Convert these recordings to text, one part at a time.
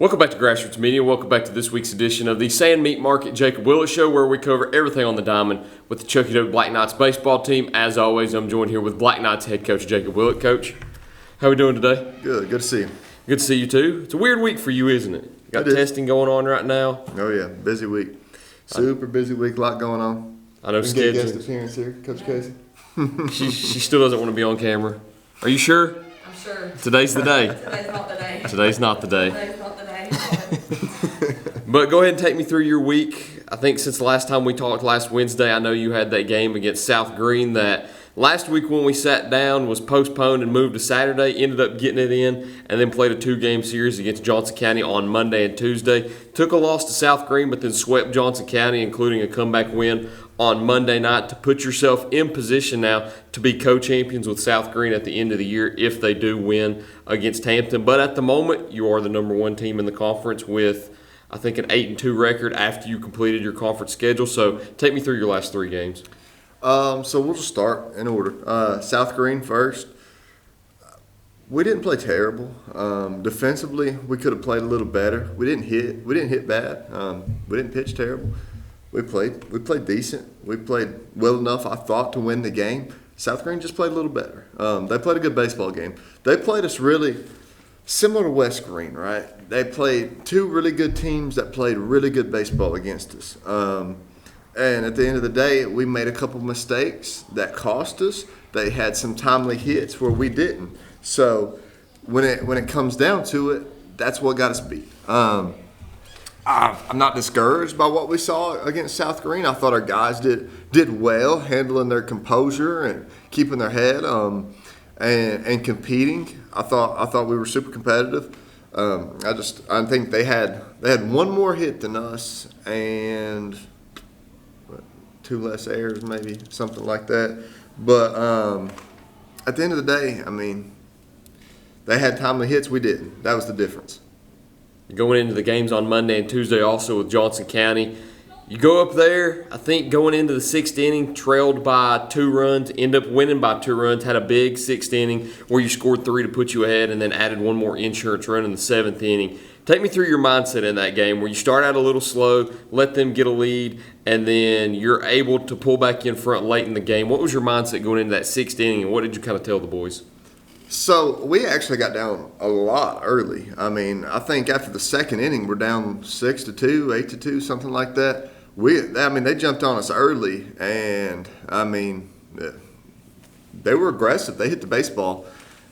Welcome back to Grassroots Media. Welcome back to this week's edition of the Sand Meat Market Jacob Willett Show, where we cover everything on the diamond with the Chucky Dope Black Knights baseball team. As always, I'm joined here with Black Knights head coach Jacob Willett. Coach, how are we doing today? Good to see you. Good to see you too. It's a weird week for you, isn't it? You got testing going on right now. Oh yeah, busy week. Super busy week, a lot going on. I know. Get guest appearance here, Coach Casey. She still doesn't want to be on camera. Are you sure? I'm sure. Today's the day. Today's not the day. Today's not the day. Today's not the day. But go ahead and take me through your week. I think since the last time we talked last Wednesday, I know you had that game against South Green that last week when we sat down was postponed and moved to Saturday. Ended up getting it in and then played a 2-game series against Johnson County on Monday and Tuesday. Took a loss to South Green, but then swept Johnson County, including a comeback win on Monday night to put yourself in position now to be co-champions with South Green at the end of the year if they do win against Hampton. But at the moment, you are the number one team in the conference with, I think, an 8-2 record after you completed your conference schedule. So take me through your last 3 games. So we'll just start in order. South Green first. We didn't play terrible. Defensively, we could have played a little better. We didn't hit bad. We didn't pitch terrible. We played decent. We played well enough, I thought, to win the game. South Green just played a little better. They played a good baseball game. They played us really similar to West Green, right? They played 2 really good teams that played really good baseball against us. And at the end of the day, we made a couple mistakes that cost us. They had some timely hits where we didn't. So when it comes down to it, that's what got us beat. I'm not discouraged by what we saw against South Green. I thought our guys did well handling their composure and keeping their head and competing. I thought we were super competitive. I think they had one more hit than us and 2 less errors, maybe something like that. But at the end of the day, I mean, they had timely hits. We didn't. That was the difference. Going into the games on Monday and Tuesday also with Johnson County. You go up there, I think going into the 6th inning, trailed by 2 runs, end up winning by 2 runs, had a big 6th inning where you scored 3 to put you ahead and then added 1 more insurance run in the 7th inning. Take me through your mindset in that game where you start out a little slow, let them get a lead, and then you're able to pull back in front late in the game. What was your mindset going into that 6th inning, and what did you kind of tell the boys? So we actually got down a lot early. I mean, I think after the 2nd inning, we're down 6-2, 8-2, something like that. They jumped on us early, and I mean, they were aggressive. They hit the baseball,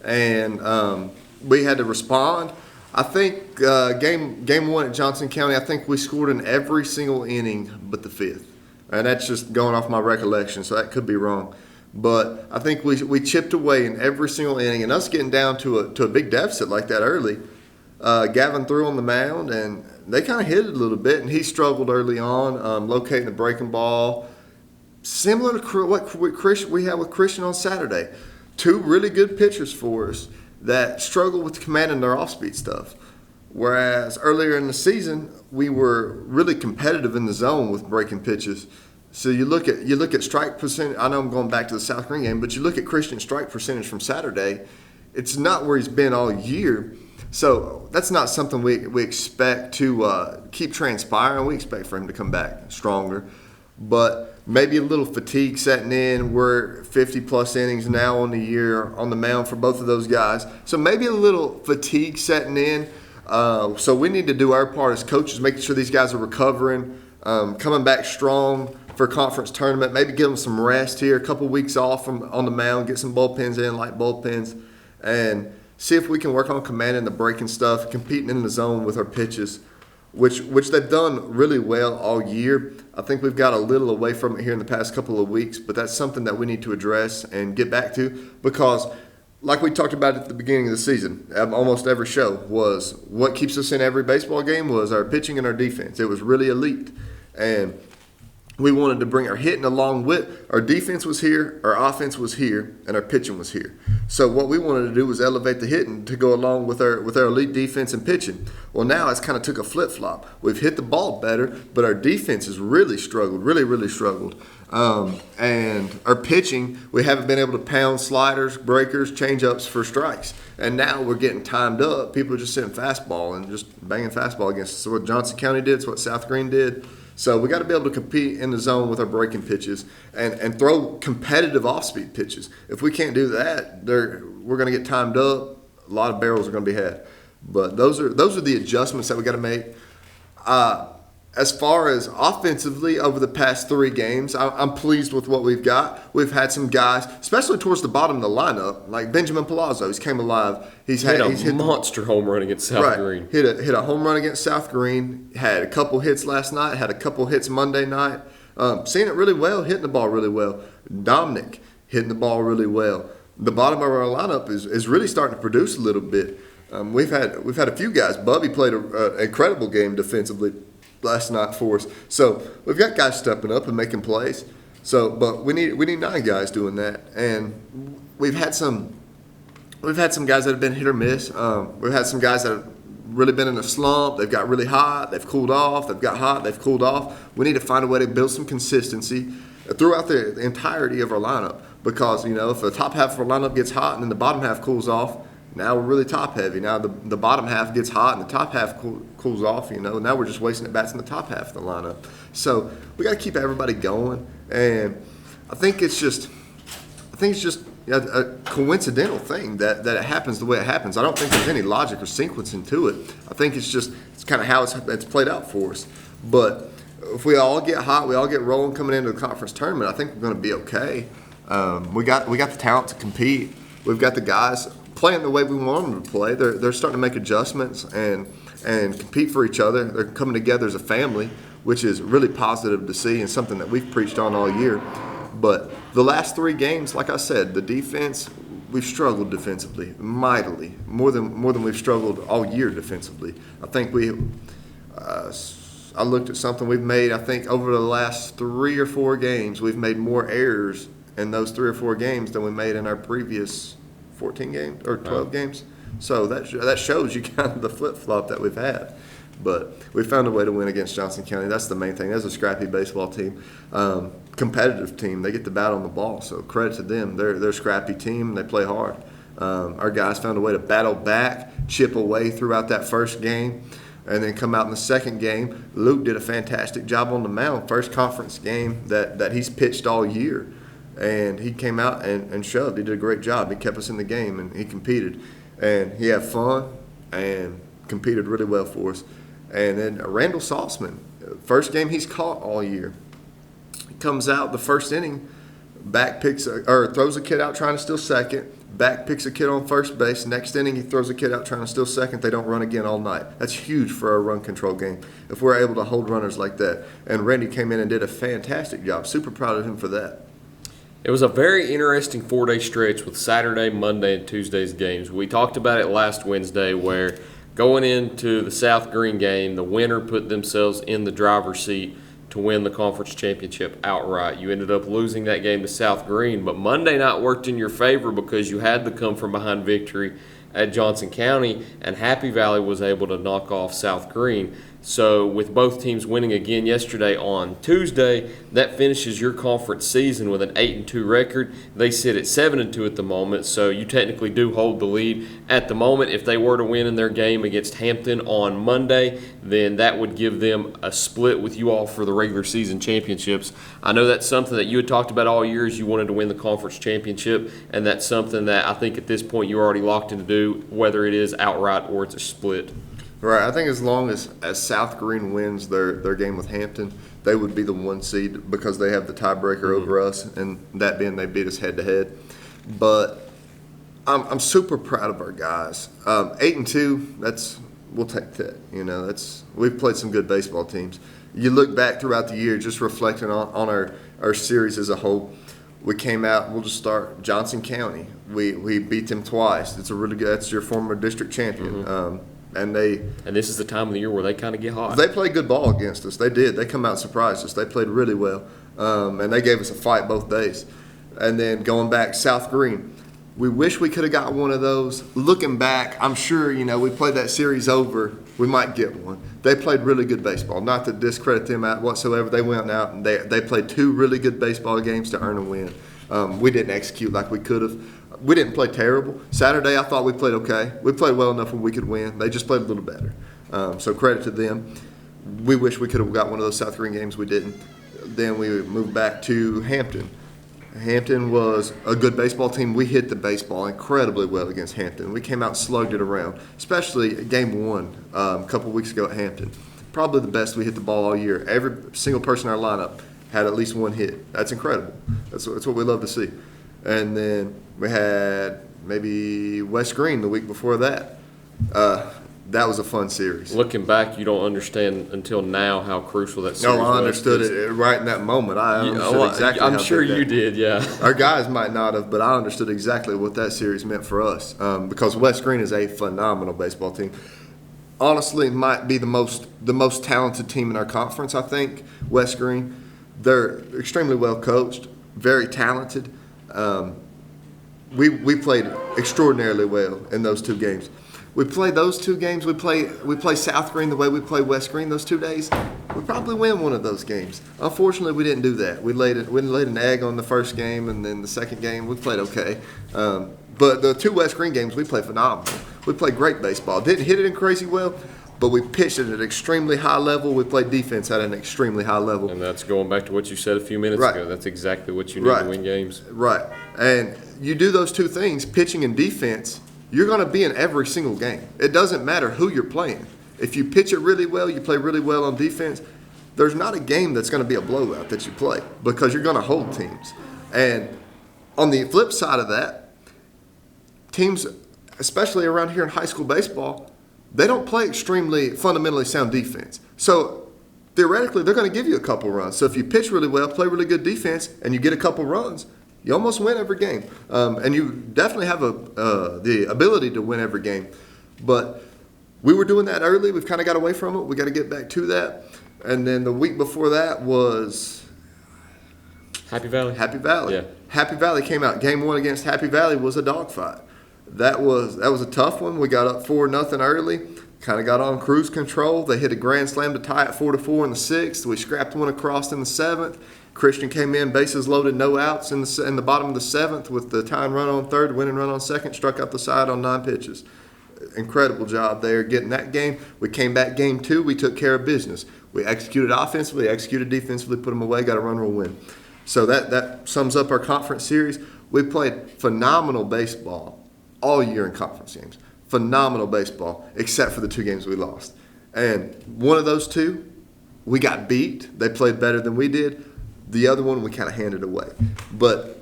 and we had to respond. I think game 1 at Johnson County, I think we scored in every single inning but the 5th, and that's just going off my recollection, so that could be wrong. But I think we chipped away in every single inning, and us getting down to a big deficit like that early. Gavin threw on the mound, and they kind of hit it a little bit, and he struggled early on, locating the breaking ball. Similar to what we had with Christian on Saturday. 2 really good pitchers for us that struggled with commanding their off-speed stuff. Whereas earlier in the season, we were really competitive in the zone with breaking pitches. So you look at strike percentage. I know I'm going back to the South Green game, but you look at Christian's strike percentage from Saturday. It's not where he's been all year. So that's not something we expect to keep transpiring. We expect for him to come back stronger. But maybe a little fatigue setting in. We're 50-plus innings now on the year on the mound for both of those guys. So maybe a little fatigue setting in. So we need to do our part as coaches, making sure these guys are recovering, coming back strong for a conference tournament. Maybe give them some rest here, a couple weeks off on the mound, get some bullpens in, light bullpens, and see if we can work on commanding the breaking stuff, competing in the zone with our pitches, which they've done really well all year. I think we've got a little away from it here in the past couple of weeks, but that's something that we need to address and get back to because, like we talked about at the beginning of the season, almost every show, was what keeps us in every baseball game was our pitching and our defense. It was really elite. And we wanted to bring our hitting along with our defense was here, our offense was here, and our pitching was here. So what we wanted to do was elevate the hitting to go along with our elite defense and pitching. Well, now it's kind of took a flip flop. We've hit the ball better, but our defense has really struggled, really struggled. And our pitching, we haven't been able to pound sliders, breakers, changeups for strikes. And now we're getting timed up. People are just sitting fastball and just banging fastball against us. So what Johnson County did, it's what South Green did. So we got to be able to compete in the zone with our breaking pitches and throw competitive off-speed pitches. If we can't do that, we're going to get timed up. A lot of barrels are going to be had. But those are the adjustments that we got to make. As far as offensively over the past 3 games, I'm pleased with what we've got. We've had some guys, especially towards the bottom of the lineup, like Benjamin Palazzo. He's came alive. He's hit a monster home run against South Green. Hit a home run against South Green. Had a couple hits last night. Had a couple hits Monday night. Seeing it really well, hitting the ball really well. Dominic hitting the ball really well. The bottom of our lineup is really starting to produce a little bit. We've had a few guys. Bubby played an incredible game defensively last night for us. So we've got guys stepping up and making plays. So, but we need 9 guys doing that, and we've had some guys that have been hit or miss. We've had some guys that have really been in a slump. They've got really hot. They've cooled off. They've got hot. They've cooled off. We need to find a way to build some consistency throughout the entirety of our lineup, because if the top half of our lineup gets hot and then the bottom half cools off, now we're really top heavy. Now the bottom half gets hot and the top half cools off. Now we're just wasting at bats in the top half of the lineup. So we got to keep everybody going, and I think it's just a coincidental thing that it happens the way it happens. I don't think there's any logic or sequencing to it. I think it's kind of how it's played out for us. But if we all get hot, we all get rolling coming into the conference tournament, I think we're going to be okay. We got the talent to compete. We've got the guys playing the way we want them to play. They're starting to make adjustments and compete for each other. They're coming together as a family, which is really positive to see and something that we've preached on all year. But the last 3 games, like I said, the defense, we've struggled defensively mightily, more than we've struggled all year defensively. I think I looked at something we've made. I think over the last 3 or 4 games, we've made more errors in those 3 or 4 games than we made in our previous 14 games or 12 games. So that shows you kind of the flip-flop that we've had. But we found a way to win against Johnson County. That's the main thing. That's a scrappy baseball team, competitive team. They get the bat on the ball, so credit to them. They're a scrappy team. They play hard. Our guys found a way to battle back, chip away throughout that first game, and then come out in the second game. Luke did a fantastic job on the mound. First conference game that he's pitched all year. And he came out and shoved. He did a great job. He kept us in the game, and he competed. And he had fun and competed really well for us. And then Randall Saltzman, first game he's caught all year. He comes out the first inning, throws a kid out trying to steal second. Back picks a kid on first base. Next inning, he throws a kid out trying to steal second. They don't run again all night. That's huge for our run control game if we're able to hold runners like that. And Randy came in and did a fantastic job. Super proud of him for that. It was a very interesting 4-day stretch with Saturday, Monday, and Tuesday's games. We talked about it last Wednesday where going into the South Green game, the winner put themselves in the driver's seat to win the conference championship outright. You ended up losing that game to South Green, but Monday night worked in your favor because you had the come-from-behind victory at Johnson County, and Happy Valley was able to knock off South Green. So with both teams winning again yesterday on Tuesday, that finishes your conference season with an 8-2 record. They sit at 7-2 at the moment, so you technically do hold the lead at the moment. If they were to win in their game against Hampton on Monday, then that would give them a split with you all for the regular season championships. I know that's something that you had talked about all year is you wanted to win the conference championship, and that's something that I think at this point you're already locked in to do, whether it is outright or it's a split. Right. I think as long as South Green wins their game with Hampton, they would be the 1 seed because they have the tiebreaker over us, and that being they beat us head-to-head. But I'm super proud of our guys. 8-2, we'll take that. We've played some good baseball teams. You look back throughout the year, just reflecting on our series as a whole. We came out. We'll just start Johnson County. We beat them twice. It's a really good. That's your former district champion. And this is the time of the year where they kind of get hot. They played good ball against us. They did. They come out and surprised us. They played really well, and they gave us a fight both days. And then going back, South Green, we wish we could have got one of those. Looking back, I'm sure, we played that series over, we might get one. They played really good baseball. Not to discredit them out whatsoever. They went out and they played 2 really good baseball games to earn a win. We didn't execute like we could have. We didn't play terrible. Saturday, I thought we played okay. We played well enough where we could win. They just played a little better. So credit to them. We wish we could have got one of those South Green games. We didn't. Then we moved back to Hampton. Hampton was a good baseball team. We hit the baseball incredibly well against Hampton. We came out and slugged it around, especially game 1 a couple weeks ago at Hampton. Probably the best we hit the ball all year. Every single person in our lineup had at least 1 hit. That's incredible. That's what we love to see. And then we had maybe West Green the week before that. That was a fun series. Looking back, you don't understand until now how crucial that series was. No, I understood it right in that moment. I understood exactly I'm sure you did, yeah. Our guys might not have, but I understood exactly what that series meant for us because West Green is a phenomenal baseball team. Honestly, it might be the most talented team in our conference, I think, West Green. They're extremely well coached, very talented. We played extraordinarily well in those 2 games. We played those 2 games. We play South Green the way we play West Green those 2 days. We probably win one of those games. Unfortunately, we didn't do that. We laid an egg on the first game, and then the second game we played okay. But the 2 West Green games we played phenomenal. We played great baseball. Didn't hit it in crazy well, but we pitched it at an extremely high level. We played defense at an extremely high level. And that's going back to what you said a few minutes ago. That's exactly what you need to win games. Right. And you do those 2 things, pitching and defense, you're going to be in every single game. It doesn't matter who you're playing. If you pitch it really well, you play really well on defense, there's not a game that's going to be a blowout that you play because you're going to hold teams. And on the flip side of that, teams, especially around here in high school baseball, they don't play extremely fundamentally sound defense. So theoretically, they're going to give you a couple runs. So if you pitch really well, play really good defense, and you get a couple runs, you almost win every game. And you definitely have the ability to win every game. But we were doing that early. We've kind of got away from it. We got to get back to that. And then the week before that was Happy Valley. Happy Valley. Yeah. Happy Valley came out. Game 1 against Happy Valley was a dogfight. That was a tough one. We got up 4-0 early. Kind of got on cruise control. They hit a grand slam to tie it 4-4 in the 6th. We scrapped one across in the 7th. Christian came in, bases loaded, no outs in the bottom of the 7th with the tying run on 3rd, winning run on 2nd, struck out the side on 9 pitches. Incredible job there getting that game. We came back game 2. We took care of business. We executed offensively, executed defensively, put them away, got a run rule win. So that sums up our conference series. We played phenomenal baseball all year in conference games. Phenomenal baseball, except for the 2 games we lost. And one of those 2, we got beat. They played better than we did. The other one, we kind of handed away. But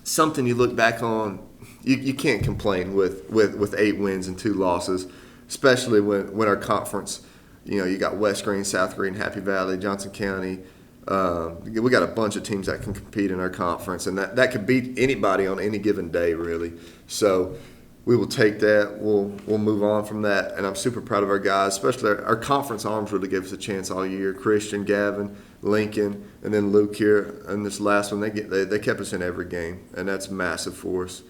something you look back on, you can't complain with 8 wins and 2 losses, especially when our conference, you got West Green, South Green, Happy Valley, Johnson County. We got a bunch of teams that can compete in our conference, and that could beat anybody on any given day, really. So we will take that. We'll move on from that, and I'm super proud of our guys, especially our conference arms really gave us a chance all year. Christian, Gavin, Lincoln, and then Luke here. And this last one, they kept us in every game, and that's massive for us.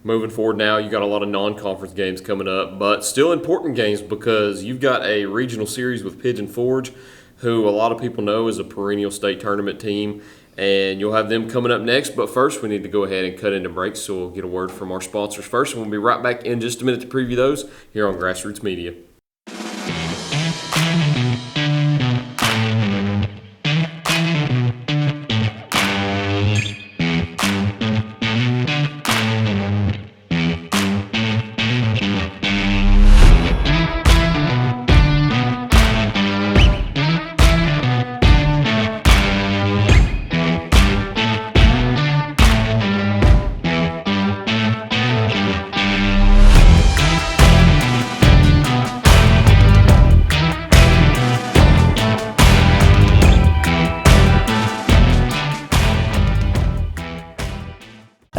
Moving forward now, you got a lot of non-conference games coming up, but still important games because you've got a regional series with Pigeon Forge, who a lot of people know is a perennial state tournament team, and you'll have them coming up next. But first, we need to go ahead and cut into breaks, so we'll get a word from our sponsors first, and we'll be right back in just a minute to preview those here on Grassroots Media.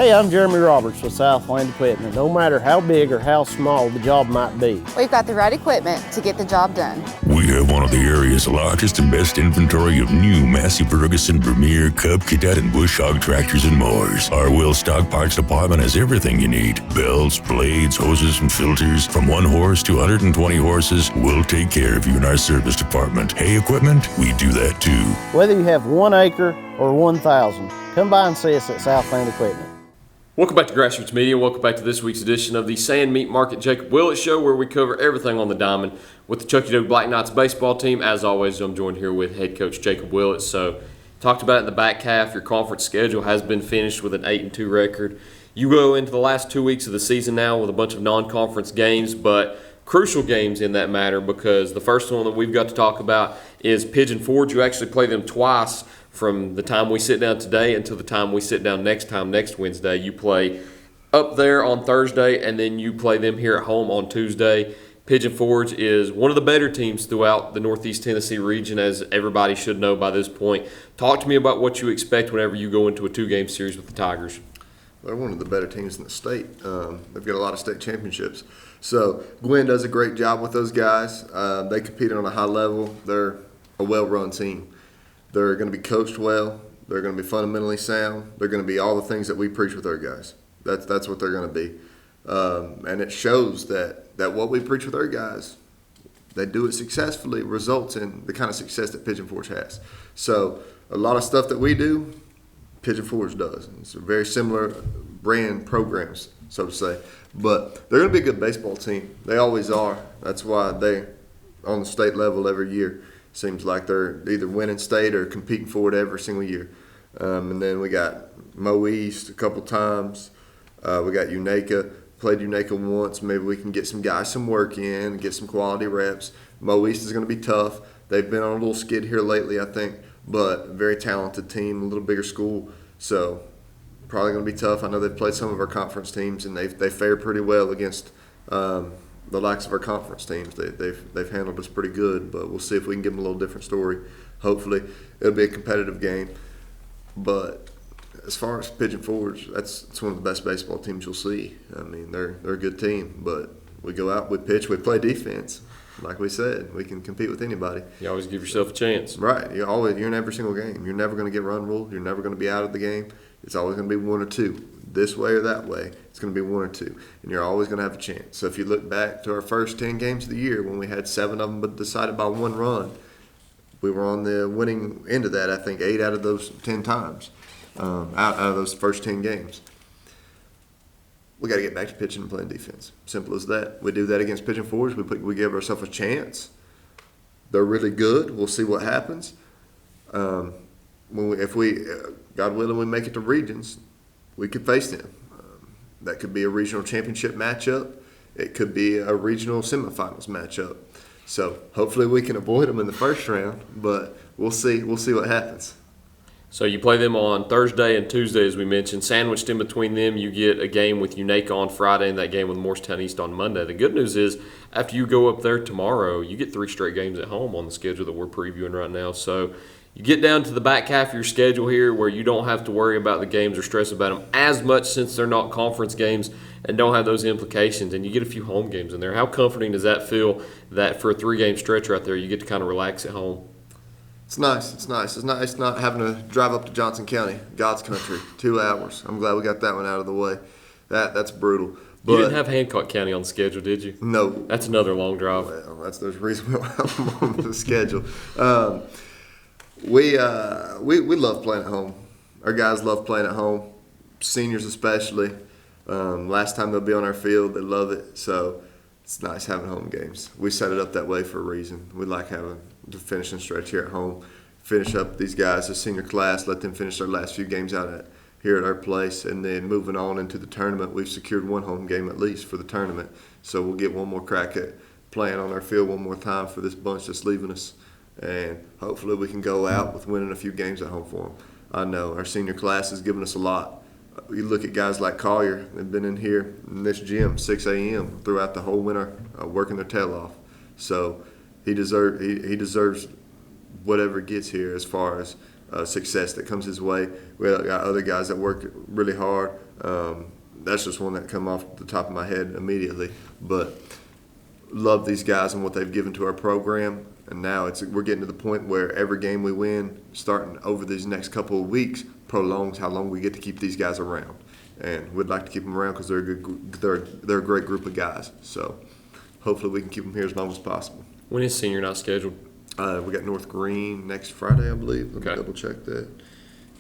Hey, I'm Jeremy Roberts with Southland Equipment. No matter how big or how small the job might be, we've got the right equipment to get the job done. We have one of the area's largest and best inventory of new Massey Ferguson, Premier, Cub Cadet, and Bush Hog tractors and mowers. Our Will Stock Parts department has everything you need. Belts, blades, hoses, and filters. From 1 horse to 120 horses, we'll take care of you in our service department. Hay equipment, we do that too. whether you have 1 acre or 1,000, come by and see us at Southland Equipment. Welcome back to Grassroots Media. Welcome back to this week's edition of the Sand Meat Market Jacob Willett Show, where we cover everything on the diamond with the Chuckey Doe Black Knights baseball team. As always, I'm joined here with head coach Jacob Willett. So, talked about it in the back half. Your conference schedule has been finished with an 8-2 record. You go into the last 2 weeks of the season now with a bunch of non-conference games, but crucial games in that matter, because the first one that we've got to talk about is Pigeon Forge. You actually play them twice. From the time we sit down today until the time we sit down next Wednesday. You play up there on Thursday, and then you play them here at home on Tuesday. Pigeon Forge is one of the better teams throughout the Northeast Tennessee region, as everybody should know by this point. Talk to me about what you expect whenever you go into a 2-game series with the Tigers. They're one of the better teams in the state. They've got a lot of state championships. So Gwen does a great job with those guys. They compete on a high level. They're a well-run team. They're going to be coached well. They're going to be fundamentally sound. They're going to be all the things that we preach with our guys. That's what they're going to be. And it shows that what we preach with our guys, they do it successfully, results in the kind of success that Pigeon Forge has. So a lot of stuff that we do, Pigeon Forge does. It's a very similar brand programs, so to say. But they're going to be a good baseball team. They always are. That's why they're on the state level every year. Seems like they're either winning state or competing for it every single year. And then we got Mo East a couple times. We got Unaka. Played Unaka once. Maybe we can get some guys some work in and get some quality reps. Mo East is going to be tough. They've been on a little skid here lately, I think, but a very talented team, a little bigger school. So probably going to be tough. I know they've played some of our conference teams, and they fared pretty well against the likes of our conference teams. They've handled us pretty good, but we'll see if we can give them a little different story. Hopefully, it'll be a competitive game. But as far as Pigeon Forge, it's one of the best baseball teams you'll see. I mean, they're a good team, but we go out, we pitch, we play defense. Like we said, we can compete with anybody. You always give yourself a chance. Right. You're in every single game. You're never going to get run ruled. You're never going to be out of the game. It's always going to be 1 or 2. This way or that way, it's going to be 1 or 2. And you're always going to have a chance. So if you look back to our first 10 games of the year when we had 7 of them but decided by 1 run, we were on the winning end of that, I think, 8 out of those 10 times, out of those first 10 games. We got to get back to pitching and playing defense. Simple as that. We do that against Pigeon Forge. We give ourselves a chance. They're really good. We'll see what happens. If we, God willing, we make it to regions, we could face them. That could be a regional championship matchup. It could be a regional semifinals matchup. So hopefully we can avoid them in the first round, but we'll see. We'll see what happens. So you play them on Thursday and Tuesday, as we mentioned. Sandwiched in between them, you get a game with Unaka on Friday and that game with Morristown East on Monday. The good news is, after you go up there tomorrow, you get 3 straight games at home on the schedule that we're previewing right now. So you get down to the back half of your schedule here where you don't have to worry about the games or stress about them as much, since they're not conference games and don't have those implications, and you get a few home games in there. How comforting does that feel that for a 3-game stretch right there, you get to kind of relax at home? It's nice. It's nice. It's not having to drive up to Johnson County, God's country, 2 hours. I'm glad we got that one out of the way. That's brutal. But You didn't have Hancock County on the schedule, did you? No. That's another long drive. Well, there's a reason we don't have them on the schedule. We love playing at home. Our guys love playing at home, seniors especially. Last time they'll be on our field, they love it. So it's nice having home games. We set it up that way for a reason. We like having the finishing stretch here at home, finish up these guys, the senior class, let them finish their last few games out here at our place, and then moving on into the tournament, we've secured 1 home game at least for the tournament. So we'll get one more crack at playing on our field one more time for this bunch that's leaving us, and hopefully we can go out with winning a few games at home for them. I know our senior class has given us a lot. You look at guys like Collier, they've been in here in this gym 6 a.m. throughout the whole winter, working their tail off. So he deserves whatever gets here as far as success that comes his way. We got other guys that work really hard. That's just one that come off the top of my head immediately. But love these guys and what they've given to our program. And now we're getting to the point where every game we win, starting over these next couple of weeks, prolongs how long we get to keep these guys around. And we'd like to keep them around because they're a great group of guys. So hopefully we can keep them here as long as possible. When is senior night scheduled? We got North Green next Friday, I believe. Let me Okay. double check that.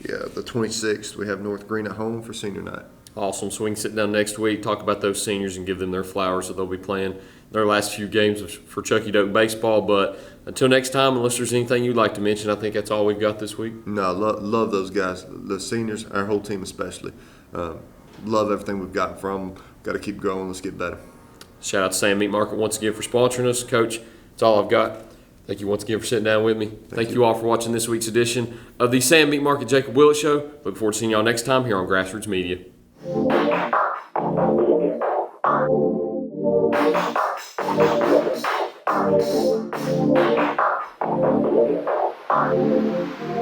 Yeah, the 26th, we have North Green at home for senior night. Awesome. So we can sit down next week, talk about those seniors, and give them their flowers that they'll be playing their last few games for Chucky Doak baseball. But until next time, unless there's anything you'd like to mention, I think that's all we've got this week. No, love those guys, the seniors, our whole team especially. Love everything we've gotten from them. Got to keep growing. Let's get better. Shout out to Sam Meat Market once again for sponsoring us. Coach, that's all I've got. Thank you once again for sitting down with me. Thank you all for watching this week's edition of the Sam Meat Market Jacob Willett Show. Look forward to seeing y'all next time here on Grassroots Media. Thank you.